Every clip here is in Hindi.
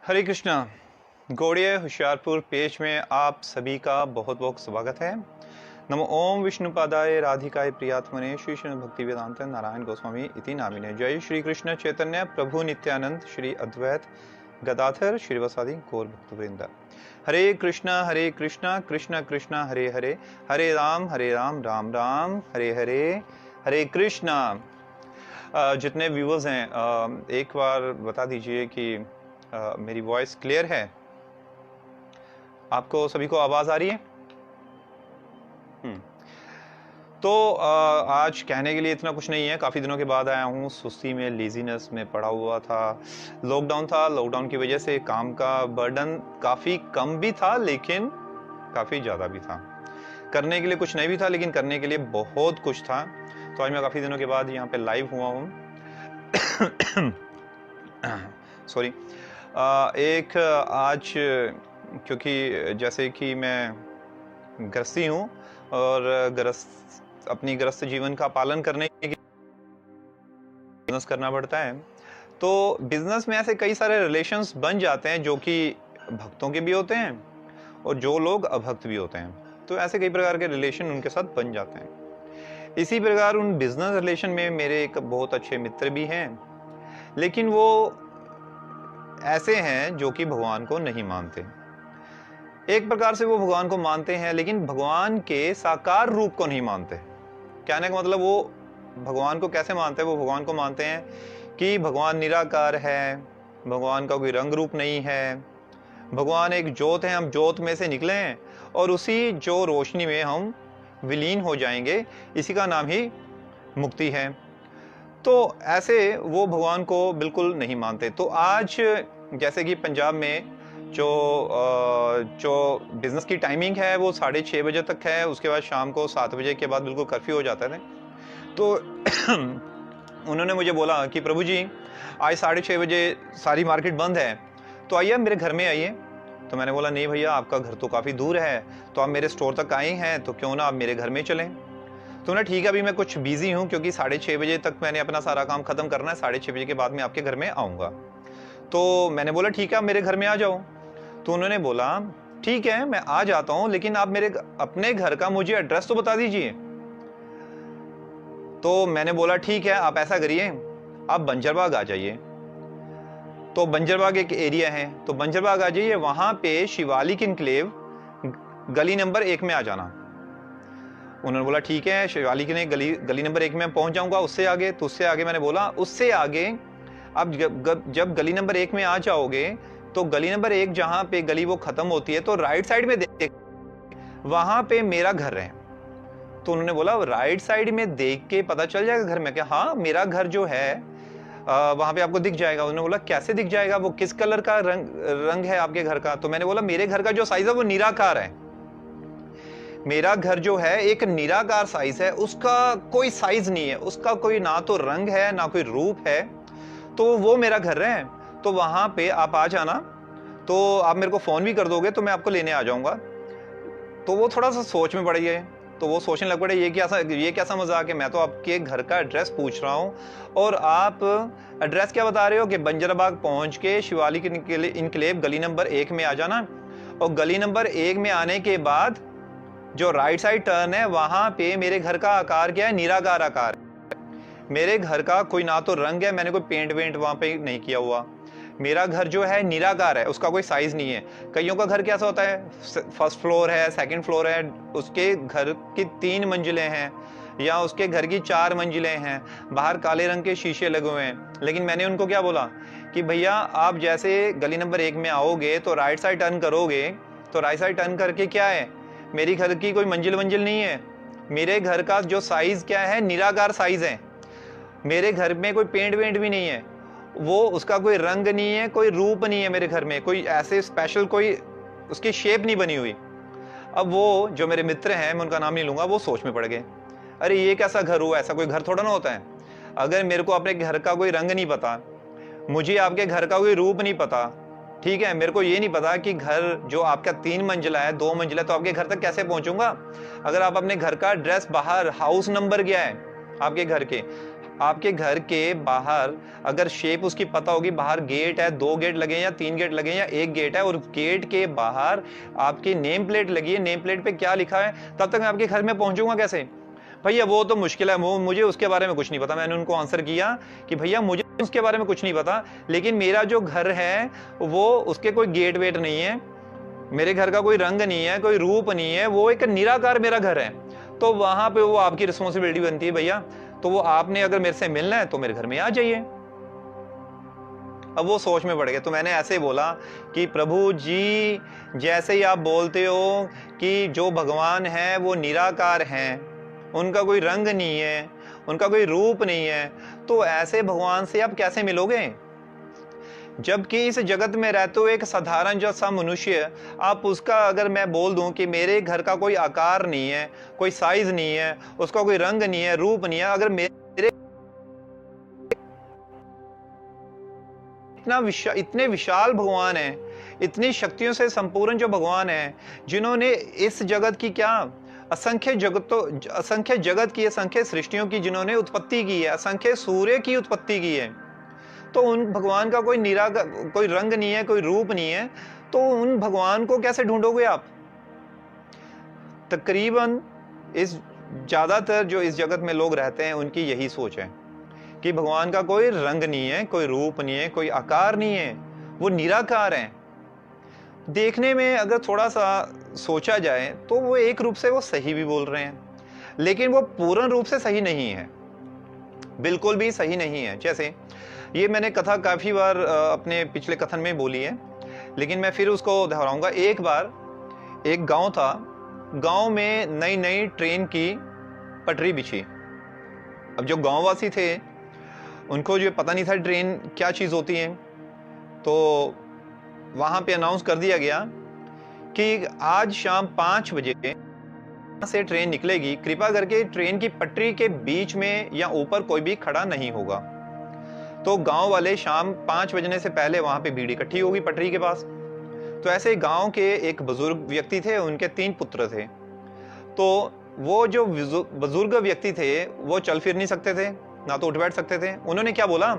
हरे कृष्णा। गौड़ीय होशियारपुर पेज में आप सभी का बहुत बहुत स्वागत है। नमो ओम विष्णुपादाय राधिकाय प्रियात्मने श्री कृष्ण भक्ति वेदांत नारायण गोस्वामी इति नामिने। जय श्री कृष्ण चैतन्य प्रभु नित्यानंद श्री अद्वैत गदाधर श्रीवासादि गौर भक्तवृंद। हरे कृष्णा कृष्णा कृष्णा हरे हरे, हरे राम राम राम हरे हरे, हरे कृष्णा। जितने व्यूअर्स हैं एक बार बता दीजिए कि मेरी वॉइस क्लियर है, आपको सभी को आवाज आ रही है? तो आज कहने के लिए इतना कुछ नहीं है। काफ़ी दिनों के बाद आया हूँ, सुस्ती में, लेजीनेस में पड़ा हुआ था। लॉकडाउन था, लॉकडाउन की वजह से काम का बर्डन काफ़ी कम भी था लेकिन काफ़ी ज़्यादा भी था। करने के लिए कुछ नहीं भी था लेकिन करने के लिए बहुत कुछ था। तो आज मैं काफ़ी दिनों के बाद यहाँ पे लाइव हुआ हूँ। सॉरी। एक आज क्योंकि जैसे कि मैं गृहस्थी हूँ और अपनी गृहस्थ जीवन का पालन करने के लिए बिजनेस करना पड़ता है। तो बिजनेस में ऐसे कई सारे रिलेशंस बन जाते हैं जो कि भक्तों के भी होते हैं और जो लोग अभक्त भी होते हैं। तो ऐसे कई प्रकार के रिलेशन उनके साथ बन जाते हैं। इसी प्रकार उन बिजनेस रिलेशन में मेरे एक बहुत अच्छे मित्र भी हैं, लेकिन वो ऐसे हैं जो कि भगवान को नहीं मानते। एक प्रकार से वो भगवान को मानते हैं लेकिन भगवान के साकार रूप को नहीं मानते। कहने का मतलब वो भगवान को कैसे मानते हैं? वो भगवान को मानते हैं कि भगवान निराकार है, भगवान का कोई रंग रूप नहीं है, भगवान एक ज्योत है, हम ज्योत में से निकले हैं और उसी जो रोशनी में हम विलीन हो जाएंगे, इसी का नाम ही मुक्ति है। तो ऐसे वो भगवान को बिल्कुल नहीं मानते। तो आज जैसे कि पंजाब में जो बिजनेस की टाइमिंग है वो 6:30 बजे तक है, उसके बाद शाम को 7 बजे के बाद बिल्कुल कर्फ्यू हो जाता है। तो उन्होंने मुझे बोला कि प्रभु जी आज 6:30 बजे सारी मार्केट बंद है, तो आइए मेरे घर में आइए। तो मैंने बोला नहीं भैया, आपका घर तो काफ़ी दूर है, तो आप मेरे स्टोर तक आए हैं तो क्यों ना आप मेरे घर में चलें। तो ना ठीक है, अभी मैं कुछ बिजी हूँ क्योंकि 6:30 बजे तक मैंने अपना सारा काम खत्म करना है, 6:30 बजे के बाद मैं आपके घर में आऊँगा। तो मैंने बोला ठीक है, आप मेरे घर में आ जाओ। तो उन्होंने बोला ठीक है मैं आ जाता हूं, लेकिन आप मेरे अपने घर का मुझे एड्रेस तो बता दीजिए। तो मैंने बोला ठीक है, आप ऐसा करिए, आप बंजरबाग आ जाइए। तो बंजरबाग एक एरिया है, तो बंजरबाग आ जाइए, वहां पे शिवालिक इनक्लेव गली नंबर 1 में आ जाना। उन्होंने बोला ठीक है, शिवालिक ने गली नंबर 1 में पहुंच जाऊंगा। उससे आगे? तो उससे आगे मैंने बोला उससे आगे आप जब गली नंबर 1 में आ जाओगे तो गली नंबर 1 जहां पे गली वो खत्म होती है तो राइट साइड में देख, वहां पे मेरा घर है। तो उन्होंने बोला राइट साइड में देख के पता चल जाएगा घर में? क्या? हाँ, मेरा घर जो है वहां पे आपको दिख जाएगा। उन्होंने बोला कैसे दिख जाएगा, वो किस कलर का रंग है आपके घर का? तो मैंने बोला मेरे घर का जो साइज है वो निराकार है। मेरा घर जो है एक निराकार साइज है, उसका कोई साइज नहीं है, उसका कोई ना तो रंग है ना कोई रूप है, तो वो मेरा घर है। तो वहां पे आप आ जाना, तो आप मेरे को फोन भी कर दोगे तो मैं आपको लेने आ जाऊंगा। तो वो थोड़ा सा सोच में पड़ गए, तो वो सोचने लग पड़े ये कैसा मजाक है, मैं तो आपके घर का एड्रेस पूछ रहा हूँ और आप एड्रेस क्या बता रहे हो कि बंजरबाग पहुंच के शिवालिक इनक्लेव गली नंबर 1 में आ जाना, और गली नंबर 1 में आने के बाद जो राइट साइड टर्न है वहां पे मेरे घर का आकार क्या है? निराकार आकार। मेरे घर का कोई ना तो रंग है, मैंने कोई पेंट वेंट वहां पे नहीं किया हुआ, मेरा घर जो है निराकार है, उसका कोई साइज नहीं है। कईयों का घर कैसा होता है, फर्स्ट फ्लोर है, सेकंड फ्लोर है, उसके घर की 3 मंजिलें हैं या उसके घर की 4 मंजिलें हैं, बाहर काले रंग के शीशे लगे हुए हैं। लेकिन मैंने उनको क्या बोला कि भैया आप जैसे गली नंबर 1 में आओगे तो राइट साइड टर्न करोगे, तो राइट साइड टर्न करके क्या है, मेरी घर की कोई मंजिल नहीं है, मेरे घर का जो साइज क्या है, निराकार साइज है। मेरे घर में कोई पेंट वेंट भी नहीं है, वो उसका कोई रंग नहीं है, कोई रूप नहीं है, मेरे घर में कोई ऐसे स्पेशल कोई उसकी शेप नहीं बनी हुई। अब वो जो मेरे मित्र हैं, मैं उनका नाम नहीं लूंगा, वो सोच में पड़ गए, अरे ये कैसा घर हुआ, ऐसा कोई घर थोड़ा ना होता है। अगर मेरे को अपने घर का कोई रंग नहीं पता, मुझे आपके घर का कोई रूप नहीं पता, ठीक है, मेरे को ये नहीं पता कि घर जो आपका 3 मंजिला है 2 मंजिला, तो आपके घर तक कैसे पहुंचूंगा? अगर आप अपने घर का एड्रेस बाहर हाउस नंबर क्या है आपके घर के, आपके घर के बाहर अगर शेप उसकी पता होगी, बाहर गेट है, 2 गेट लगे या 3 गेट लगे या 1 गेट है, और गेट के बाहर आपकी नेम प्लेट लगी है, नेम प्लेट पे क्या लिखा है, तब तक मैं आपके घर में पहुंचूंगा कैसे? भैया वो तो मुश्किल है, वो मुझे उसके बारे में कुछ नहीं पता। मैंने उनको आंसर किया कि भैया मुझे उसके बारे में कुछ नहीं पता, लेकिन मेरा जो घर है वो उसके कोई गेट वेट नहीं है, मेरे घर का कोई रंग नहीं है, कोई रूप नहीं है, वो एक निराकार मेरा घर है। तो वहां पे वो आपकी रिस्पॉन्सिबिलिटी बनती है भैया, तो वो आपने अगर मेरे से मिलना है तो मेरे घर में आ जाइए। अब वो सोच में पड़ गए। तो मैंने ऐसे बोला कि प्रभु जी, जैसे ही आप बोलते हो कि जो भगवान है वो निराकार हैं, उनका कोई रंग नहीं है, उनका कोई रूप नहीं है, तो ऐसे भगवान से आप कैसे मिलोगे? जबकि इस जगत में रहते हो एक साधारण जो सा मनुष्य, आप उसका अगर मैं बोल दूं कि मेरे घर का कोई आकार नहीं है, कोई साइज नहीं है, उसका कोई रंग नहीं है, रूप नहीं है, अगर मेरे इतने विशाल भगवान है, इतनी शक्तियों से संपूर्ण जो भगवान है, जिन्होंने इस जगत की क्या असंख्य जगत की, असंख्य सृष्टियों की जिन्होंने उत्पत्ति की है, असंख्य सूर्य की उत्पत्ति की है, तो उन भगवान का कोई रंग नहीं है, कोई रूप नहीं है, तो उन भगवान को कैसे ढूंढोगे आप? तकरीबन ज्यादातर जो इस जगत में लोग रहते हैं उनकी यही सोच है कि भगवान का कोई रंग नहीं है, कोई रूप नहीं है, कोई आकार नहीं है, वो निराकार है। देखने में अगर थोड़ा सा सोचा जाए तो वो एक रूप से वो सही भी बोल रहे हैं, लेकिन वो पूर्ण रूप से सही नहीं है, बिल्कुल भी सही नहीं है। जैसे ये मैंने कथा काफी बार अपने पिछले कथन में बोली है, लेकिन मैं फिर उसको दोहराऊंगा। एक बार एक गांव था, गांव में नई नई ट्रेन की पटरी बिछी। अब जो गांववासी थे उनको जो पता नहीं था ट्रेन क्या चीज होती है, तो वहां पे अनाउंस कर दिया गया कि आज शाम 5 बजे से ट्रेन निकलेगी, कृपा करके ट्रेन की पटरी के बीच में या ऊपर कोई भी खड़ा नहीं होगा। तो गांव वाले शाम 5 बजने से पहले वहां पे भीड़ इकट्ठी होगी पटरी के पास। तो ऐसे गांव के एक बुजुर्ग व्यक्ति थे, उनके 3 पुत्र थे। तो वो जो बुजुर्ग व्यक्ति थे वो चल फिर नहीं सकते थे, ना तो उठ बैठ सकते थे। उन्होंने क्या बोला,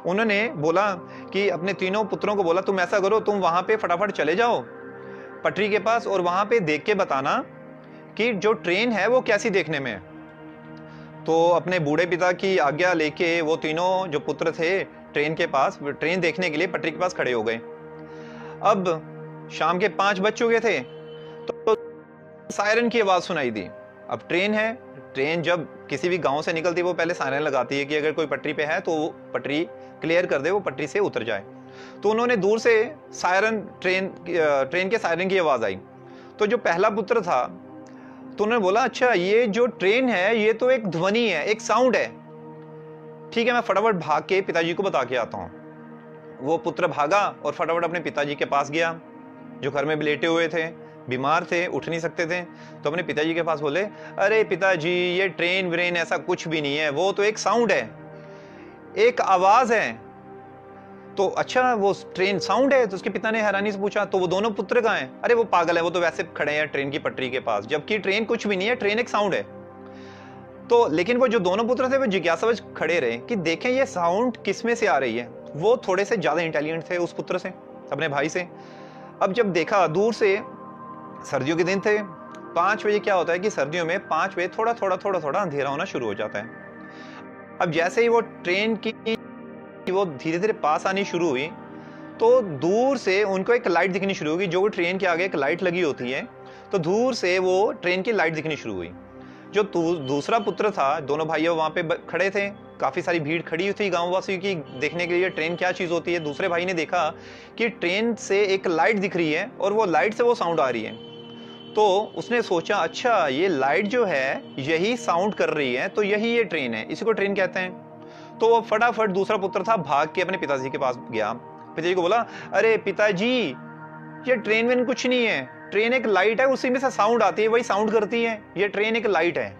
उन्होंने बोला कि अपने तीनों पुत्रों को बोला, तुम ऐसा करो, तुम वहां पे फटाफट चले जाओ पटरी के पास और वहां पे देख के बताना कि जो ट्रेन है वो कैसी देखने में है। तो अपने बूढ़े पिता की आज्ञा लेके वो तीनों जो पुत्र थे ट्रेन के पास, ट्रेन देखने के लिए पटरी के पास खड़े हो गए। अब शाम के 5 बज चुके थे, तो सायरन की आवाज सुनाई दी। अब ट्रेन है, ट्रेन जब किसी भी गांव से निकलती है वो पहले सायरन लगाती है कि अगर कोई पटरी पे है तो वो पटरी क्लियर कर दे, वो पटरी से उतर जाए। तो उन्होंने दूर से सायरन, ट्रेन के सायरन की आवाज आई। तो जो पहला पुत्र था तो उन्होंने बोला, अच्छा ये जो ट्रेन है ये तो एक ध्वनि है, एक साउंड है, ठीक है मैं फटाफट भाग के पिताजी को बता के आता हूँ। वो पुत्र भागा और फटाफट अपने पिताजी के पास गया, जो घर में लेटे हुए थे, बीमार थे, उठ नहीं सकते थे। तो अपने पिताजी के पास बोले, अरे पिताजी ये ट्रेन व्रेन ऐसा कुछ भी नहीं है, वो तो एक साउंड है, एक आवाज है। तो अच्छा वो ट्रेन साउंड है? तो उसके पिता ने हैरानी से पूछा, तो वो दोनों पुत्र कहाँ हैं? अरे वो पागल है, वो तो वैसे खड़े हैं ट्रेन की पटरी के पास, जबकि ट्रेन कुछ भी नहीं है, ट्रेन एक साउंड है। तो लेकिन वो जो दोनों पुत्र थे वो जिज्ञासावश खड़े रहे कि देखें ये साउंड किस में से आ रही है। वो थोड़े से ज्यादा इंटेलिजेंट थे उस पुत्र से, अपने भाई से। अब जब देखा दूर से, सर्दियों के दिन थे, 5 बजे क्या होता है कि सर्दियों में 5 बजे थोड़ा थोड़ा अंधेरा होना शुरू हो जाता है। अब जैसे ही वो ट्रेन की वो धीरे धीरे पास आनी शुरू हुई, तो दूर से उनको एक लाइट दिखनी शुरू होगी। जो ट्रेन के आगे एक लाइट लगी होती है, तो दूर से वो ट्रेन की लाइट दिखनी शुरू हुई। जो दूसरा पुत्र था, दोनों भाई वहां पे खड़े थे, काफी सारी भीड़ खड़ी थी गांव वासियों की देखने के लिए ट्रेन क्या चीज होती है। दूसरे भाई ने देखा कि ट्रेन से एक लाइट दिख रही है और वो लाइट से वो साउंड आ रही है। तो उसने सोचा, अच्छा ये लाइट जो है यही साउंड कर रही है, तो यही ये ट्रेन है, इसी को ट्रेन कहते हैं। तो वो फटाफट, दूसरा पुत्र था, भाग के अपने पिताजी के पास गया। पिताजी को बोला, अरे पिताजी ये ट्रेन में कुछ नहीं है, ट्रेन एक लाइट है, उसी में से साउंड आती है, वही साउंड करती है, ये ट्रेन एक लाइट है।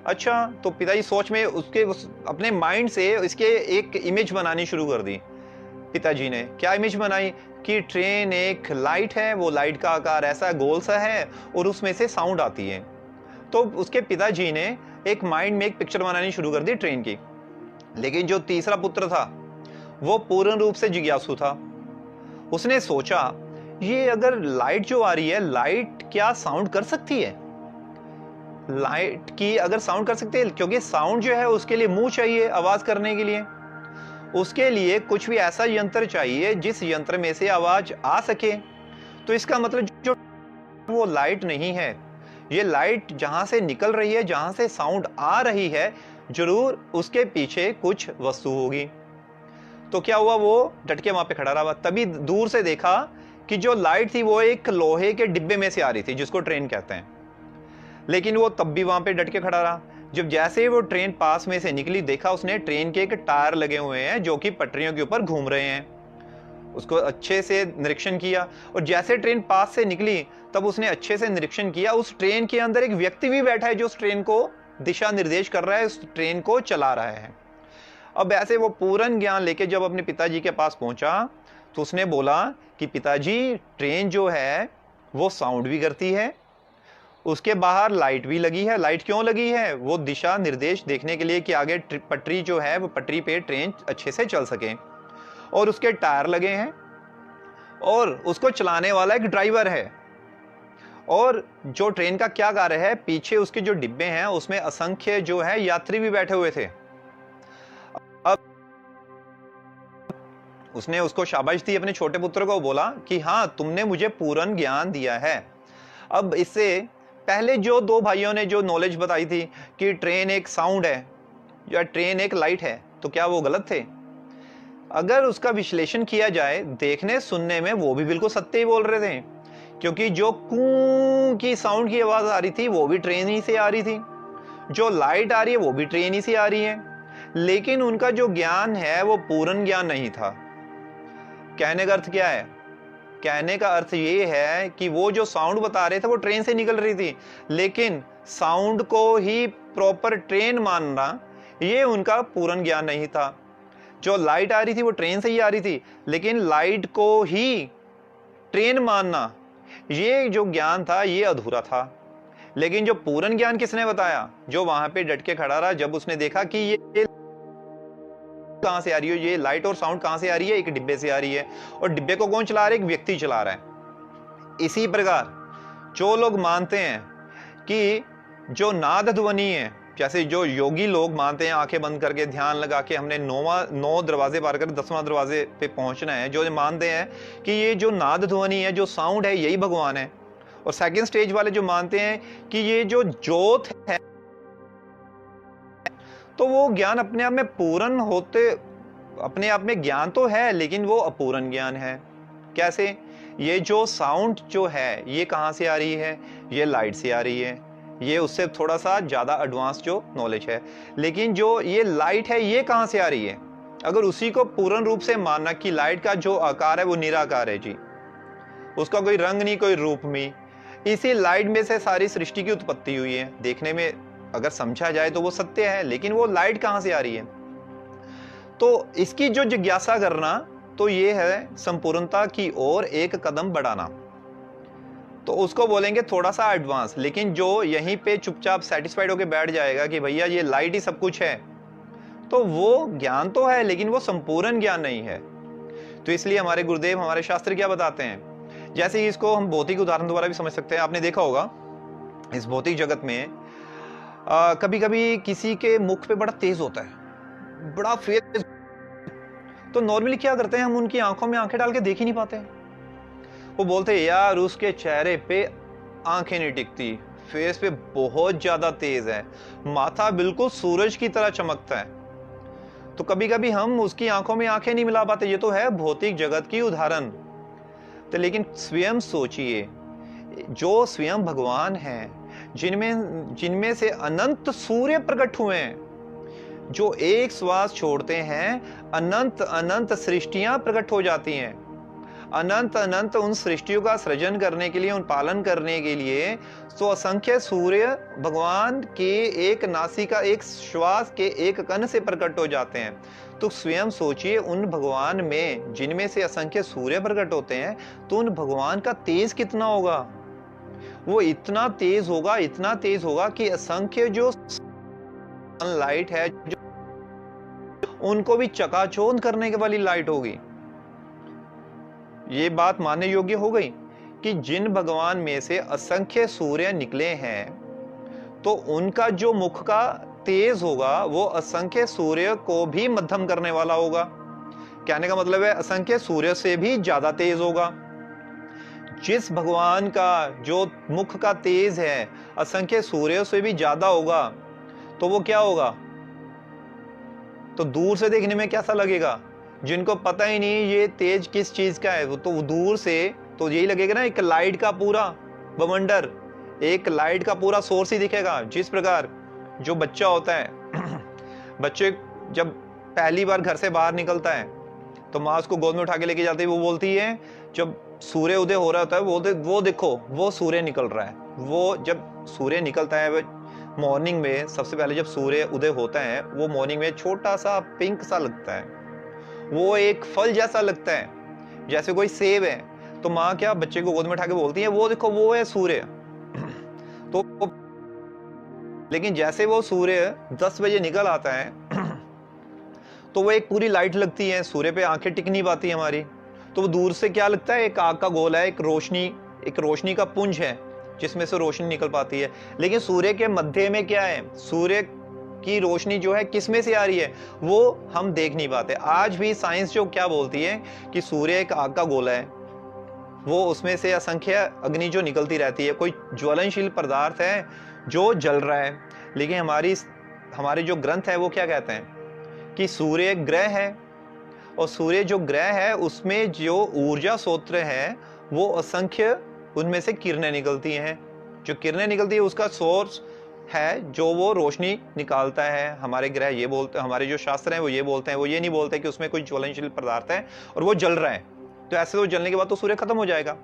अच्छा, तो पिताजी सोच में अपने माइंड से इसके एक इमेज बनानी शुरू कर दी। पिताजी ने क्या इमेज बनाई कि ट्रेन एक लाइट है, वो लाइट का आकार ऐसा गोल सा है और उसमें से साउंड आती है। तो उसके पिताजी ने एक माइंड में एक पिक्चर बनानी शुरू कर दी ट्रेन की लेकिन जो तीसरा पुत्र था वो पूर्ण रूप से जिज्ञासु था। उसने सोचा, ये अगर लाइट जो आ रही है, लाइट क्या साउंड कर सकती है? लाइट की अगर साउंड कर सकती है, क्योंकि साउंड जो है उसके लिए मुंह चाहिए आवाज करने के लिए। उसके लिए कुछ भी ऐसा यंत्र चाहिए जिस यंत्र में से आवाज आ सके। तो इसका मतलब जो वो लाइट नहीं है, ये लाइट जहां से निकल रही है, जहां से साउंड आ रही है, जरूर उसके पीछे कुछ वस्तु होगी। तो क्या हुआ, वो डट के वहां पे खड़ा रहा। तभी दूर से देखा कि जो लाइट थी वो एक लोहे के डिब्बे में से आ रही थी, जिसको ट्रेन कहते हैं। लेकिन वो तब भी वहां पे डट के खड़ा रहा। जब जैसे ही वो ट्रेन पास में से निकली, देखा उसने ट्रेन के एक टायर लगे हुए हैं जो कि पटरियों के ऊपर घूम रहे हैं। उसको अच्छे से निरीक्षण किया, और जैसे ट्रेन पास से निकली तब उसने अच्छे से निरीक्षण किया, उस ट्रेन के अंदर एक व्यक्ति भी बैठा है जो उस ट्रेन को दिशा निर्देश कर रहा है, उस ट्रेन को चला रहा है। अब ऐसे वो पूर्ण ज्ञान लेके जब अपने पिताजी के पास पहुंचा तो उसने बोला कि पिताजी, ट्रेन जो है वो साउंड भी करती है, उसके बाहर लाइट भी लगी है। लाइट क्यों लगी है? वो दिशा निर्देश देखने के लिए कि आगे पटरी जो है वो पटरी पे ट्रेन अच्छे से चल सके। और उसके टायर लगे हैं, और उसको चलाने वाला एक ड्राइवर है। और जो ट्रेन का क्या कार्य है, पीछे उसके जो डिब्बे हैं उसमें असंख्य जो है यात्री भी बैठे हुए थे। अब उसने उसको शाबाश दी, अपने छोटे पुत्र को बोला कि हाँ, तुमने मुझे पूर्ण ज्ञान दिया है। अब इससे पहले जो दो भाइयों ने जो नॉलेज बताई थी कि ट्रेन एक साउंड है या ट्रेन एक लाइट है, तो क्या वो गलत थे? अगर उसका विश्लेषण किया जाए, देखने सुनने में वो भी बिल्कुल सत्य ही बोल रहे थे, क्योंकि जो कू की साउंड की आवाज आ रही थी वो भी ट्रेन ही से आ रही थी, जो लाइट आ रही है वो भी ट्रेन ही से आ रही है। लेकिन उनका जो ज्ञान है वो पूर्ण ज्ञान नहीं था। कहने का अर्थ क्या है? कहने का अर्थ ये है कि वो जो साउंड बता रहे थे वो ट्रेन से निकल रही थी, लेकिन साउंड को ही प्रॉपर ट्रेन मानना ये उनका पूर्ण ज्ञान नहीं था। जो लाइट आ रही थी वो ट्रेन से ही आ रही थी, लेकिन लाइट को ही ट्रेन मानना ये जो ज्ञान था ये अधूरा था। लेकिन जो पूर्ण ज्ञान किसने बताया? जो वहां पे डट के खड़ा रहा, जब उसने देखा कि ये कहां से आ रही है, ये लाइट और साउंड कहां से आ रही है, एक डिब्बे से आ रही है। और डिब्बे को कौन चला रहा है? एक व्यक्ति चला रहा है। इसी प्रकार जो लोग मानते हैं कि जो नाद ध्वनि है, जैसे जो योगी लोग मानते हैं आंखें बंद करके ध्यान लगा के हमने 9 दरवाजे पार कर 10वां दरवाजे पे पहुंचना है, जो मानते हैं कि ये जो नाद ध्वनि है, जो साउंड है, यही भगवान है। और सेकंड स्टेज वाले जो मानते हैं कि ये जो ज्योत है, तो वो ज्ञान अपने आप में पूर्ण होते, अपने आप में ज्ञान तो है लेकिन वो अपूर्ण ज्ञान है। कैसे? ये जो साउंड जो है ये कहां से आ रही है? ये लाइट से आ रही है। ये उससे थोड़ा सा ज्यादा एडवांस जो नॉलेज है। लेकिन जो ये लाइट है ये कहां से आ रही है? अगर उसी को पूर्ण रूप से मानना कि लाइट का जो आकार है वो निराकार है जी, उसका कोई रंग नहीं, कोई रूप नहीं, इसी लाइट में से सारी सृष्टि की उत्पत्ति हुई है। देखने में अगर समझा जाए तो वो सत्य है, लेकिन वो लाइट कहां से आ रही है? तो इसकी जो जिज्ञासा करना, तो ये है संपूर्णता की ओर एक कदम बढ़ाना। तो उसको बोलेंगे थोड़ा सा एडवांस। लेकिन जो यहीं पे चुपचाप सेटिस्फाइड होकर बैठ जाएगा कि भैया ये लाइट ही सब कुछ है, तो वो ज्ञान तो है लेकिन वो संपूर्ण ज्ञान नहीं है। तो इसलिए हमारे गुरुदेव, हमारे शास्त्र क्या बताते हैं, जैसे इसको हम भौतिक उदाहरण द्वारा भी समझ सकते हैं। आपने देखा होगा इस भौतिक जगत में कभी कभी किसी के मुख पे बड़ा तेज होता है, बड़ा फेस, तो नॉर्मली क्या करते हैं, हम उनकी आंखों में आंखें डाल के देख ही नहीं पाते। वो बोलते हैं यार उसके चेहरे पे आंखें नहीं टिकती, फेस पे बहुत ज्यादा तेज है, माथा बिल्कुल सूरज की तरह चमकता है। तो कभी कभी हम उसकी आंखों में आंखें नहीं मिला पाते। ये तो है भौतिक जगत की उदाहरण। तो लेकिन स्वयं सोचिए, जो स्वयं भगवान हैं, जिनमें से अनंत सूर्य प्रकट हुए हैं, जो एक श्वास छोड़ते हैं अनंत अनंत सृष्टियां प्रकट हो जाती हैं। अनंत अनंत उन सृष्टियों का सृजन करने के लिए, उन पालन करने के लिए तो असंख्य सूर्य भगवान के एक नासिका, एक श्वास के एक कण से प्रकट हो जाते हैं। तो स्वयं सोचिए, उन भगवान में जिनमें से असंख्य सूर्य प्रकट होते हैं, तो उन भगवान का तेज कितना होगा? वो इतना तेज होगा, इतना तेज होगा कि असंख्य जो सनलाइट है, जो उनको भी चकाचौंध करने के वाली लाइट होगी। ये बात मानने योग्य हो गई कि जिन भगवान में से असंख्य सूर्य निकले हैं तो उनका जो मुख का तेज होगा वो असंख्य सूर्य को भी मध्यम करने वाला होगा। कहने का मतलब है असंख्य सूर्य से भी ज्यादा तेज होगा। जिस भगवान का जो मुख का तेज है असंख्य सूर्यों से भी ज्यादा होगा तो वो क्या होगा, तो दूर से देखने में कैसा लगेगा। जिनको पता ही नहीं ये तेज किस चीज का है तो दूर से तो यही लगेगा ना, एक लाइट का पूरा बवंडर, एक लाइट का पूरा सोर्स ही दिखेगा। जिस प्रकार जो बच्चा होता है बच्चे जब पहली बार घर से बाहर निकलता है तो माँ उसको गोद में उठा के लेके जाती है, वो बोलती है जब सूर्य उदय हो रहा होता है वो देखो वो सूर्य निकल रहा है। वो जब सूर्य निकलता है मॉर्निंग में, सबसे पहले जब सूर्य उदय होता है वो मॉर्निंग में छोटा सा पिंक सा लगता है, वो एक फल जैसा लगता है जैसे कोई सेब है। तो माँ क्या बच्चे को गोद में उठा के बोलती है वो देखो वो है सूर्य। तो लेकिन जैसे वो सूर्य 10 बजे निकल आता है तो वो एक पूरी लाइट लगती है, सूर्य पे आंखें टिक नहीं पाती हमारी, तो वो दूर से क्या लगता है, एक आग का गोला है, एक रोशनी का पुंज है जिसमें से रोशनी निकल पाती है। लेकिन सूर्य के मध्य में क्या है, सूर्य की रोशनी जो है किस में से आ रही है वो हम देख नहीं पाते। आज भी साइंस जो क्या बोलती है कि सूर्य एक आग का गोला है, वो उसमें से असंख्य अग्नि जो निकलती रहती है, कोई ज्वलनशील पदार्थ है जो जल रहा है। लेकिन हमारे जो ग्रंथ है वो क्या कहते हैं कि सूर्य एक ग्रह है, और सूर्य जो ग्रह है उसमें जो ऊर्जा स्रोत है वो असंख्य उनमें से किरणें निकलती हैं। जो किरणें निकलती है उसका सोर्स है जो वो रोशनी निकालता है। हमारे ग्रह ये बोलते, हमारे जो शास्त्र हैं वो ये बोलते हैं, वो ये नहीं बोलते कि उसमें कोई ज्वलनशील पदार्थ है और वो जल रहा है, तो ऐसे तो जलने के बाद तो सूर्य खत्म हो जाएगा।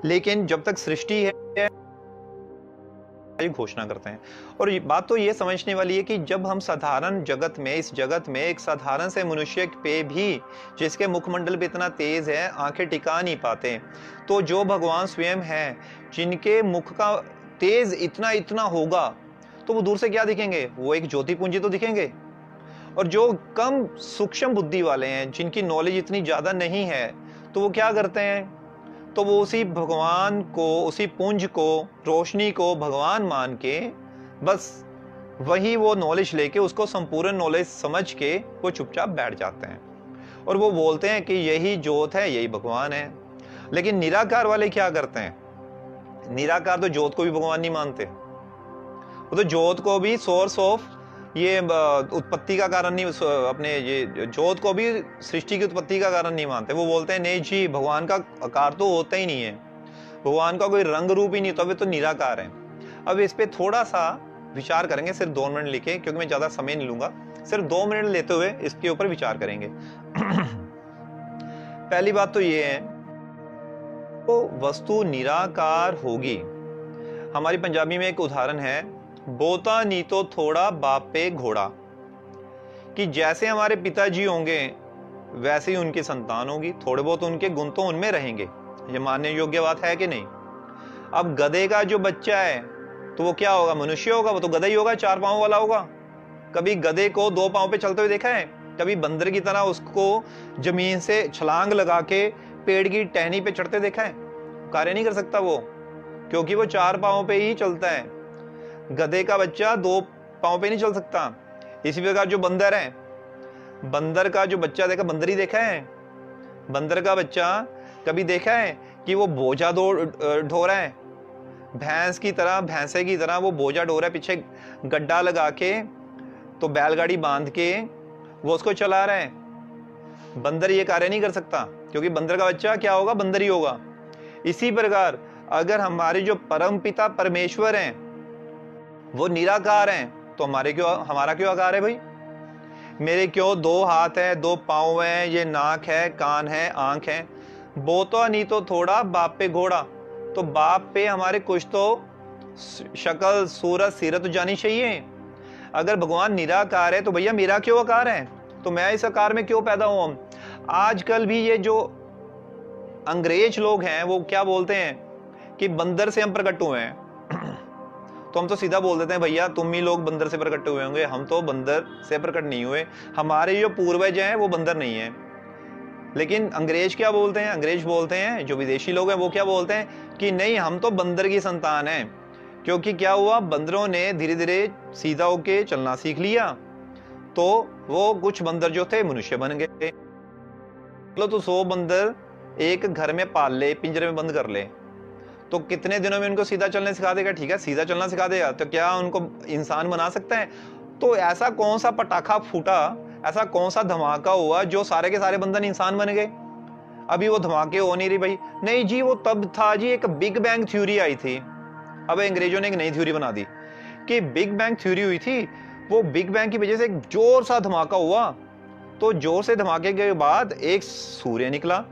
लेकिन जब तक सृष्टि है घोषणा करते हैं। और बात तो ये समझने वाली है कि जब हम साधारण जगत में, इस जगत में एक साधारण से मनुष्य पे भी जिसके मुखमंडल पे इतना तेज है आंखें टिका नहीं पाते, तो जो भगवान स्वयं है जिनके मुख का तेज इतना इतना होगा तो वो दूर से क्या दिखेंगे, वो एक ज्योतिपुंज तो दिखेंगे। और जो कम सूक्ष्म बुद्धि वाले हैं जिनकी नॉलेज इतनी ज्यादा नहीं है तो वो क्या करते हैं, तो वो उसी भगवान को, उसी पुंज को, रोशनी को भगवान मान के बस वही वो नॉलेज लेके उसको संपूर्ण नॉलेज समझ के वो चुपचाप बैठ जाते हैं और वो बोलते हैं कि यही ज्योत है, यही भगवान है। लेकिन निराकार वाले क्या करते हैं, निराकार तो ज्योत को भी भगवान नहीं मानते, वो तो ज्योत को भी सोर्स ऑफ ये उत्पत्ति का कारण नहीं, अपने ये ज्योत को भी सृष्टि की उत्पत्ति का कारण नहीं मानते। वो बोलते हैं नहीं जी भगवान का आकार तो होता ही नहीं है, भगवान का कोई रंग रूप ही नहीं, तो वे तो निराकार है। अब इस पे थोड़ा सा विचार करेंगे, सिर्फ 2 मिनट लिखे क्योंकि मैं ज्यादा समय नहीं लूंगा, सिर्फ 2 मिनट लेते हुए इसके ऊपर विचार करेंगे। पहली बात तो ये है तो वस्तु निराकार होगी। हमारी पंजाबी में एक उदाहरण है, बोता नी तो थोड़ा बाप पे घोड़ा, कि जैसे हमारे पिताजी होंगे वैसे ही उनकी संतान होगी, थोड़े बहुत उनके गुण तो उनमें रहेंगे। ये मानने योग्य बात है कि नहीं। अब गधे का जो बच्चा है तो वो क्या होगा, मनुष्य होगा, वो तो गधा ही होगा, 4 पांव वाला होगा। कभी गधे को 2 पांव पे चलते हुए देखा है, कभी बंदर की तरह उसको जमीन से छलांग लगा के पेड़ की टहनी पे चढ़ते देखा है, कार्य नहीं कर सकता वो, क्योंकि वो 4 पांव पे ही चलता है। गधे का बच्चा 2 पांव पे नहीं चल सकता। इसी प्रकार जो बंदर है, बंदर का जो बच्चा देखा, बंदर ही देखा है, बंदर का बच्चा कभी देखा है कि वो बोझा ढो रहा है, भैंस की तरह, भैंसे की तरह वो बोझा ढो रहा है, पीछे गड्ढा लगा के तो बैलगाड़ी बांध के वो उसको चला रहा है। बंदर ये कार्य नहीं कर सकता क्योंकि बंदर का बच्चा क्या होगा, बंदर ही होगा। इसी प्रकार अगर हमारे जो परम पिता परमेश्वर हैं वो निराकार हैं तो हमारा क्यों आकार है भाई। मेरे क्यों 2 हाथ है, 2 पांव है, ये नाक है, कान है, आंख है। बोता नहीं तो थोड़ा बाप पे घोड़ा, तो बाप पे हमारे कुछ तो शक्ल सूरत सीरत तो जानी चाहिए। अगर भगवान निराकार है तो भैया मेरा क्यों आकार है, तो मैं इस आकार में क्यों पैदा हुआ। आजकल भी ये जो अंग्रेज लोग हैं वो क्या बोलते हैं कि बंदर से हम प्रकट हुए हैं। तो हम तो सीधा बोल देते हैं भैया तुम ही लोग बंदर से प्रकट हुए होंगे, हम तो बंदर से प्रकट नहीं हुए, हमारे जो पूर्वज हैं वो बंदर नहीं है। लेकिन अंग्रेज क्या बोलते हैं, अंग्रेज बोलते हैं, जो विदेशी लोग हैं वो क्या बोलते हैं कि नहीं हम तो बंदर की संतान हैं। क्योंकि क्या हुआ, बंदरों ने धीरे धीरे सीधा होके चलना सीख लिया, तो वो कुछ बंदर जो थे मनुष्य बन गए। तो 100 बंदर एक घर में पाल ले, पिंजरे में बंद कर ले, तो कितने दिनों में उनको सीधा चलने सिखा देगा? ठीक है, सीधा चलना सिखा देगा, तो क्या उनको इंसान बना सकता है? तो ऐसा कौन सा पटाखा फूटा, ऐसा कौन सा धमाका हुआ जो सारे के सारे बंधन इंसान बन गए? अभी वो धमाके हो नहीं रही भाई, नहीं जी, वो तब था जी एक बिग बैंग थ्योरी आई थी। अब अंग्रेजों ने एक नई थ्योरी बना दी कि बिग बैंग थ्योरी हुई थी, वो बिग बैंग की वजह से एक जोर सा धमाका हुआ। तो जोर से धमाके के बाद एक सूर्य निकला,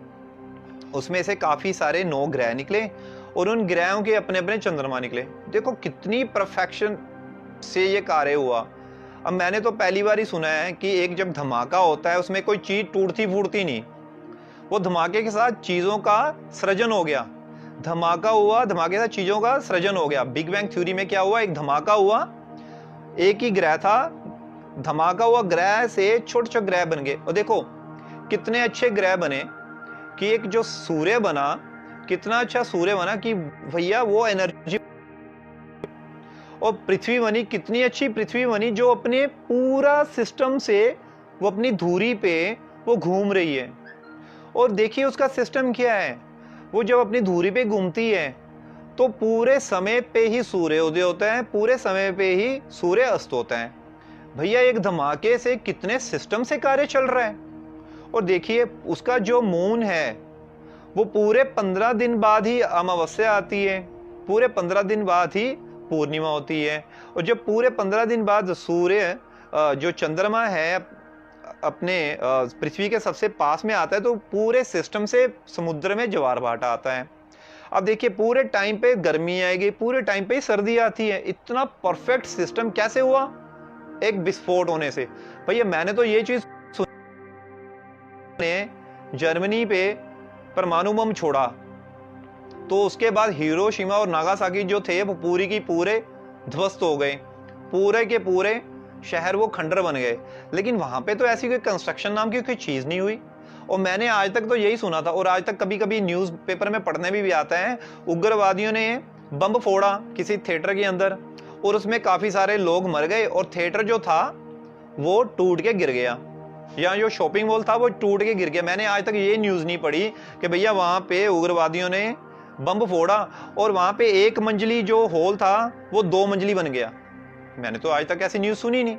उसमें से काफी सारे 9 ग्रह निकले और उन ग्रहों के अपने अपने चंद्रमा निकले। देखो कितनी परफेक्शन से ये कार्य हुआ। अब मैंने तो पहली बार ही सुना है कि एक जब धमाका होता है उसमें कोई चीज टूटती फूटती नहीं, वो धमाके के साथ चीजों का सृजन हो गया। धमाका हुआ, धमाके के साथ चीजों का सृजन हो गया। बिग बैंग थ्योरी में क्या हुआ, एक धमाका हुआ, एक ही ग्रह था, धमाका हुआ, ग्रह से छोटे छोटे ग्रह बन गए। और देखो कितने अच्छे ग्रह बने कि एक जो सूर्य बना, कितना अच्छा सूर्य बना कि भैया वो एनर्जी, और पृथ्वी बनी, कितनी अच्छी पृथ्वी बनी जो अपने पूरा सिस्टम से वो अपनी धुरी पे वो घूम रही है। और देखिए उसका सिस्टम क्या है, वो जब अपनी धुरी पे घूमती है तो पूरे समय पे ही सूर्य उदय होता है, पूरे समय पे ही सूर्य अस्त होता है। भैया एक धमाके से कितने सिस्टम से कार्य चल रहा है। और देखिए उसका जो मून है वो पूरे 15 दिन बाद ही अमावस्या आती है, पूरे 15 दिन बाद ही पूर्णिमा होती है। और जब पूरे 15 दिन बाद सूर्य जो चंद्रमा है अपने पृथ्वी के सबसे पास में आता है, तो पूरे सिस्टम से समुद्र में ज्वार भाटा आता है। अब देखिए पूरे टाइम पे गर्मी आएगी, पूरे टाइम पे सर्दी आती है। इतना परफेक्ट सिस्टम कैसे हुआ? एक विस्फोट होने से। भैया मैंने तो ये चीज सुनी, जर्मनी पे परमाणु बम छोड़ा तो उसके बाद हिरोशिमा और नागासाकी जो थे वो पूरी की पूरे ध्वस्त हो गए, पूरे के पूरे शहर वो खंडर बन गए। लेकिन वहां पे तो ऐसी कोई कंस्ट्रक्शन नाम की कोई चीज नहीं हुई। और मैंने आज तक तो यही सुना था, और आज तक कभी कभी न्यूज पेपर में पढ़ने भी आता है, उग्रवादियों ने बम फोड़ा किसी थिएटर के अंदर और उसमें काफी सारे लोग मर गए और थिएटर जो था वो टूट के गिर गया, या जो शॉपिंग मॉल था वो टूट के गिर गया। मैंने आज तक ये न्यूज नहीं पढ़ी कि भैया वहां पे उग्रवादियों ने बम फोड़ा और वहां पे 1 मंजिली जो हॉल था वो 2 मंजिली बन गया। मैंने तो आज तक ऐसी न्यूज सुनी नहीं।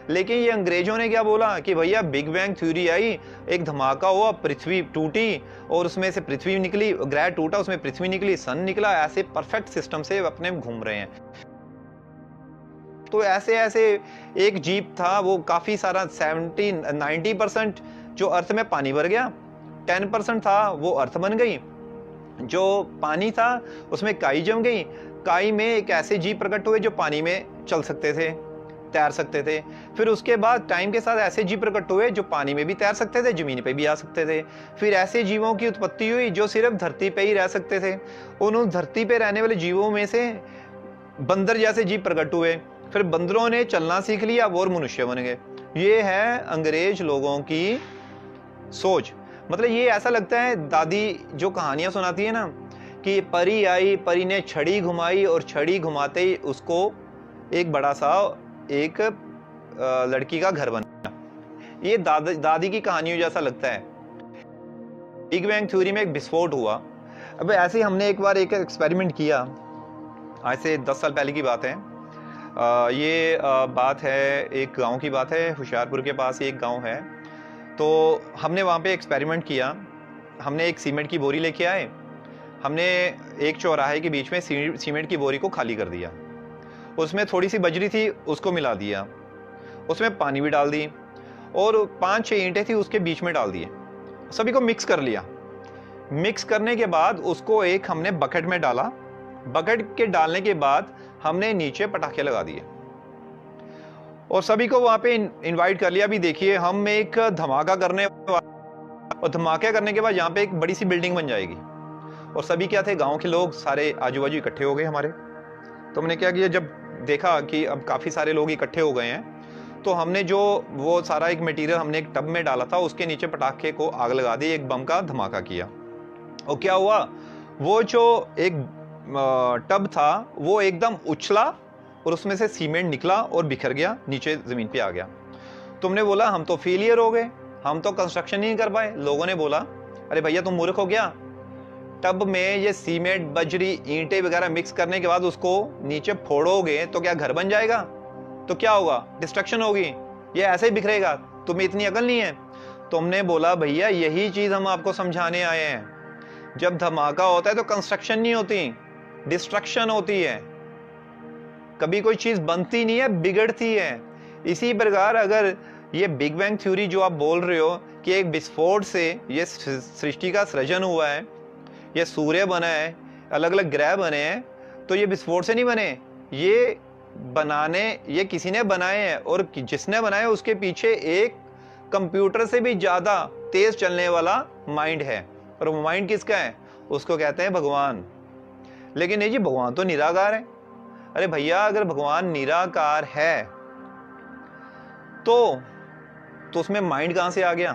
लेकिन ये अंग्रेजों ने क्या बोला कि भैया बिग बैंग थ्योरी आई, एक धमाका हुआ, पृथ्वी टूटी और उसमें से पृथ्वी निकली, ग्रह टूटा उसमें पृथ्वी निकली, सन निकला। ऐसे परफेक्ट सिस्टम से अपने घूम रहे हैं। तो ऐसे ऐसे एक जीप था, वो काफी सारा 90% जो अर्थ में पानी भर गया, 10% था वो अर्थ बन गई। जो पानी था उसमें काई जम गई, काई में एक ऐसे जीव प्रकट हुए जो पानी में चल सकते थे, तैर सकते थे। फिर उसके बाद टाइम के साथ ऐसे जीव प्रकट हुए जो पानी में भी तैर सकते थे, जमीन पे भी आ सकते थे। फिर ऐसे जीवों की उत्पत्ति हुई जो सिर्फ धरती पे ही रह सकते थे। उन धरती पे रहने वाले जीवों में से बंदर जैसे जीव प्रकट हुए, फिर बंदरों ने चलना सीख लिया और मनुष्य बन गए। ये है अंग्रेज लोगों की सोच। मतलब ये ऐसा लगता है, दादी जो कहानियां सुनाती है ना कि परी आई, परी ने छड़ी घुमाई और छड़ी घुमाते ही उसको एक बड़ा सा एक लड़की का घर बना। ये दादी की कहानियों जैसा लगता है। बिग बैंग थ्योरी में एक विस्फोट हुआ। अब ऐसे ही हमने एक बार एक एक्सपेरिमेंट किया, आज से 10 साल पहले की बात है। ये बात है, एक गांव की बात है, होशियारपुर के पास एक गांव है। तो हमने वहाँ पे एक्सपेरिमेंट किया। हमने एक सीमेंट की बोरी लेके आए, हमने एक चौराहे के बीच में सीमेंट की बोरी को खाली कर दिया, उसमें थोड़ी सी बजरी थी उसको मिला दिया, उसमें पानी भी डाल दी और 5-6 ईंटें थी उसके बीच में डाल दिए, सभी को मिक्स कर लिया। मिक्स करने के बाद उसको एक हमने बकेट में डाला। बकेट के डालने के बाद हमने नीचे पटाखे लगा दिए और सभी को वहां पे इनवाइट कर लिया। भी देखिए हम एक धमाका करने और धमाका करने के बाद यहाँ पे एक बड़ी सी बिल्डिंग बन जाएगी। और सभी क्या थे, गांव के लोग सारे आजू बाजू इकट्ठे हो गए हमारे। तो हमने क्या किया, जब देखा कि अब काफ़ी सारे लोग इकट्ठे हो गए हैं, तो हमने जो वो सारा एक मटेरियल हमने एक टब में डाला था, उसके नीचे पटाखे को आग लगा दी, एक बम का धमाका किया। और क्या हुआ, वो जो एक टब था वो एकदम उछला और उसमें से सीमेंट निकला और बिखर गया, नीचे ज़मीन पे आ गया। तुमने बोला हम तो फेलियर हो गए, हम तो कंस्ट्रक्शन ही नहीं कर पाए। लोगों ने बोला अरे भैया तुम मूर्ख हो गया, टब में ये सीमेंट, बजरी, ईंटें वगैरह मिक्स करने के बाद उसको नीचे फोड़ोगे तो क्या घर बन जाएगा? तो क्या होगा? डिस्ट्रक्शन होगी, ये ऐसे ही बिखरेगा। तुम्हें इतनी अकल नहीं है। तुमने बोला भैया यही चीज हम आपको समझाने आए हैं, जब धमाका होता है तो कंस्ट्रक्शन नहीं होती, डिस्ट्रक्शन होती है। कभी कोई चीज बनती नहीं है, बिगड़ती है। इसी प्रकार अगर ये बिग बैंग थ्योरी जो आप बोल रहे हो कि एक विस्फोट से ये सृष्टि का सृजन हुआ है, ये सूर्य बना है, अलग अलग ग्रह बने हैं, तो ये विस्फोट से नहीं बने, ये किसी ने बनाए हैं, और जिसने बनाए उसके पीछे एक कंप्यूटर से भी ज्यादा तेज चलने वाला माइंड है। और वो माइंड किसका है? उसको कहते हैं भगवान। लेकिन नहीं जी, भगवान तो निराकार है। अरे भैया अगर भगवान निराकार है तो उसमें माइंड कहां से आ गया?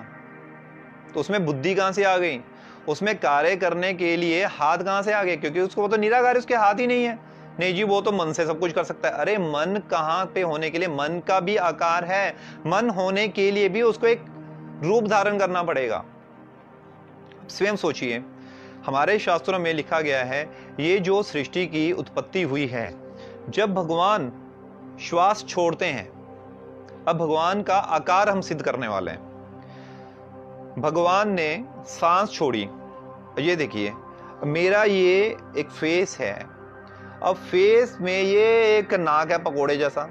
तो उसमें बुद्धि कहां से आ गई? उसमें कार्य करने के लिए हाथ कहां से आ गए? क्योंकि उसको, वो तो निराकार है, उसके हाथ ही नहीं है। नहीं जी, वो तो मन से सब कुछ कर सकता है। अरे मन कहां पे होने के लिए, मन का भी आकार है, मन होने के लिए भी उसको एक रूप धारण करना पड़ेगा। स्वयं सोचिए, हमारे शास्त्रों में लिखा गया है ये जो सृष्टि की उत्पत्ति हुई है, जब भगवान श्वास छोड़ते हैं, अब भगवान का आकार हम सिद्ध करने वाले हैं। भगवान ने सांस छोड़ी, ये देखिए मेरा ये एक फेस है, अब फेस में ये एक नाक है पकोड़े जैसा,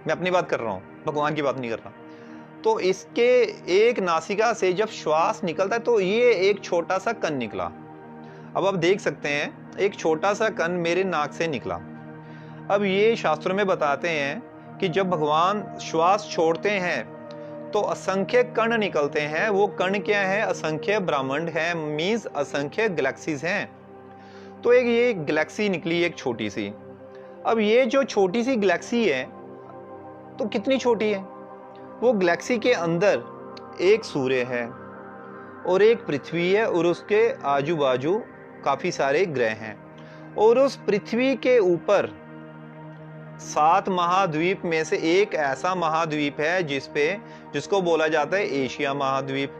मैं अपनी बात कर रहा हूं, भगवान की बात नहीं कर रहा। तो इसके एक नासिका से जब श्वास निकलता है तो ये एक छोटा सा कण निकला। अब आप देख सकते हैं एक छोटा सा कण मेरे नाक से निकला। अब ये शास्त्रों में बताते हैं कि जब भगवान श्वास छोड़ते हैं तो असंख्य कण निकलते हैं। वो कण क्या है? असंख्य ब्रह्मांड है, मींस असंख्य गैलेक्सीज हैं। तो एक ये गैलेक्सी निकली एक छोटी सी। अब ये जो छोटी सी गैलेक्सी है तो कितनी छोटी है? वो गैलेक्सी के अंदर एक सूर्य है और एक पृथ्वी है और उसके आजू बाजू काफी सारे ग्रह हैं, और उस पृथ्वी के ऊपर 7 महाद्वीप में से एक ऐसा महाद्वीप है जिसको बोला जाता है एशिया महाद्वीप।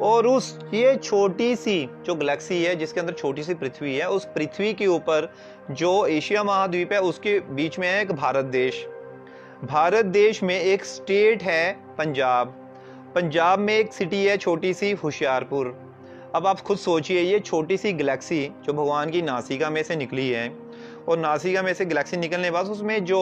और उस ये छोटी सी जो गैलेक्सी है जिसके अंदर छोटी सी पृथ्वी है, उस पृथ्वी के ऊपर जो एशिया महाद्वीप है उसके बीच में है एक भारत देश। भारत देश में एक स्टेट है पंजाब। पंजाब में एक सिटी है छोटी सी होशियारपुर। अब आप खुद सोचिए, ये छोटी सी गैलेक्सी जो भगवान की नासिका में से निकली है, और नासिका में से गैलेक्सी निकलने के बाद उसमें जो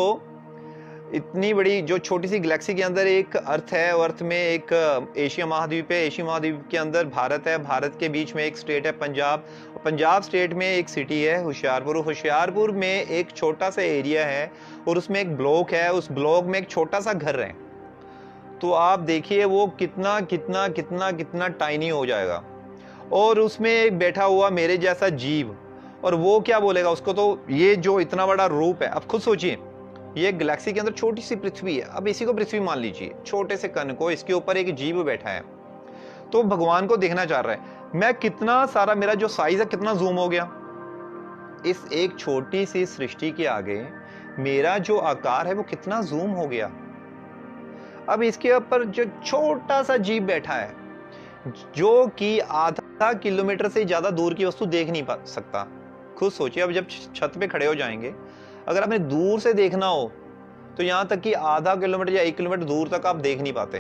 इतनी बड़ी जो छोटी सी गैलेक्सी के अंदर एक अर्थ है, और अर्थ में एक एशिया महाद्वीप है, एशिया महाद्वीप के अंदर भारत है, भारत के बीच में एक स्टेट है पंजाब, पंजाब स्टेट में एक सिटी है होशियारपुर, होशियारपुर में एक छोटा सा एरिया है और उसमें एक ब्लॉक है, उस ब्लॉक में एक छोटा सा घर है। तो आप देखिए वो कितना कितना कितना कितना टाइनी हो जाएगा। और उसमें एक बैठा हुआ मेरे जैसा जीव, और वो क्या बोलेगा उसको? तो ये जो इतना बड़ा रूप है, अब खुद सोचिए, ये गैलेक्सी के अंदर छोटी सी पृथ्वी है, अब इसी को पृथ्वी मान लीजिए, छोटे से कण को, इसके ऊपर एक जीव बैठा है, तो भगवान को देखना चाह रहा है। मैं कितना सारा, मेरा जो साइज है कितना जूम हो गया, इस एक छोटी सी सृष्टि के आगे मेरा जो आकार है वो कितना जूम हो गया। अब इसके ऊपर जो छोटा सा जीव बैठा है जो कि आधा किलोमीटर से ज्यादा दूर की वस्तु देख नहीं पा सकता। खुद सोचिए, अब जब छत पे खड़े हो जाएंगे, अगर आपने दूर से देखना हो तो यहां तक कि आधा किलोमीटर या 1 किलोमीटर दूर तक आप देख नहीं पाते।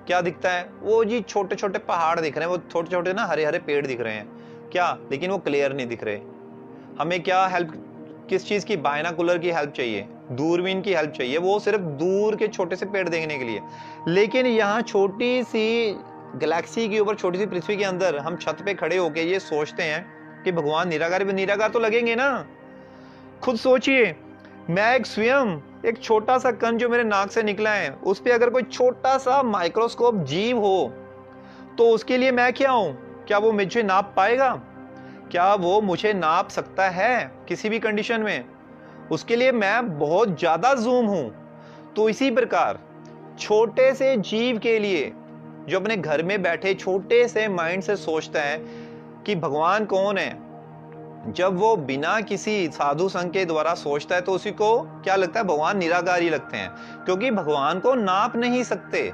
क्या दिखता है? वो जी छोटे छोटे पहाड़ दिख रहे हैं, वो छोटे छोटे ना हरे हरे पेड़ दिख रहे हैं क्या, लेकिन वो क्लियर नहीं दिख रहे। हमें क्या हेल्प, किस चीज की? बायनाकुलर की हेल्प चाहिए, दूरबीन की हेल्प चाहिए, वो सिर्फ दूर के छोटे से पेड़ देखने के लिए। लेकिन यहाँ छोटी सी गैलेक्सी के ऊपर, छोटी सी पृथ्वी के अंदर हम छत पे खड़े होके ये सोचते हैं कि भगवान निराकार, निराकार तो लगेंगे ना। खुद सोचिए, मैं एक स्वयं एक छोटा सा कण जो मेरे नाक से निकला है, उस पे अगर कोई छोटा सा माइक्रोस्कोप जीव हो तो उसके लिए मैं क्या हूं? क्या वो मुझे नाप पाएगा? क्या वो मुझे नाप सकता है किसी भी कंडीशन में? उसके लिए मैं बहुत ज्यादा जूम हूं। तो इसी प्रकार छोटे से जीव के लिए, जो अपने घर में बैठे छोटे से माइंड से सोचता है कि भगवान कौन है, जब वो बिना किसी साधु संघ के द्वारा सोचता है तो उसी को क्या लगता है, भगवान निराकारी लगते हैं, क्योंकि भगवान को नाप नहीं सकते।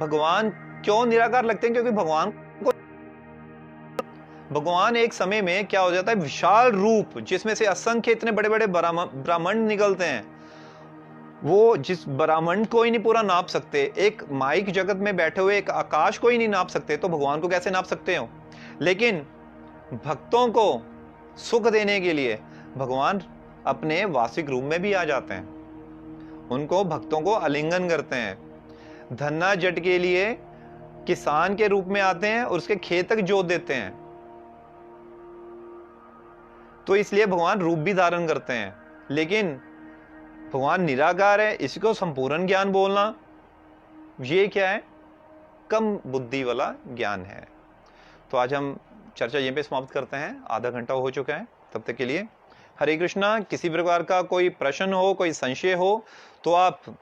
भगवान क्यों निराकार लगते हैं? क्योंकि भगवान एक समय में क्या हो जाता है, विशाल रूप जिसमें से असंख्य इतने बड़े बड़े ब्रह्मांड निकलते हैं, वो जिस ब्रह्मांड को ही नहीं पूरा नाप सकते, एक माइक जगत में बैठे हुए एक आकाश को ही नहीं नाप सकते, तो भगवान को कैसे नाप सकते हो? लेकिन भक्तों को सुख देने के लिए भगवान अपने वास्तविक रूप में भी आ जाते हैं, उनको भक्तों को आलिंगन करते हैं। धन्ना जट के लिए किसान के रूप में आते हैं और उसके खेत तक जोत देते हैं, तो इसलिए भगवान रूप भी धारण करते हैं। लेकिन भगवान निराकार है, इसको संपूर्ण ज्ञान बोलना, ये क्या है, कम बुद्धि वाला ज्ञान है। तो आज हम चर्चा यहीं पे समाप्त करते हैं, आधा घंटा हो चुका है। तब तक के लिए हरे कृष्णा। किसी प्रकार का कोई प्रश्न हो, कोई संशय हो तो आप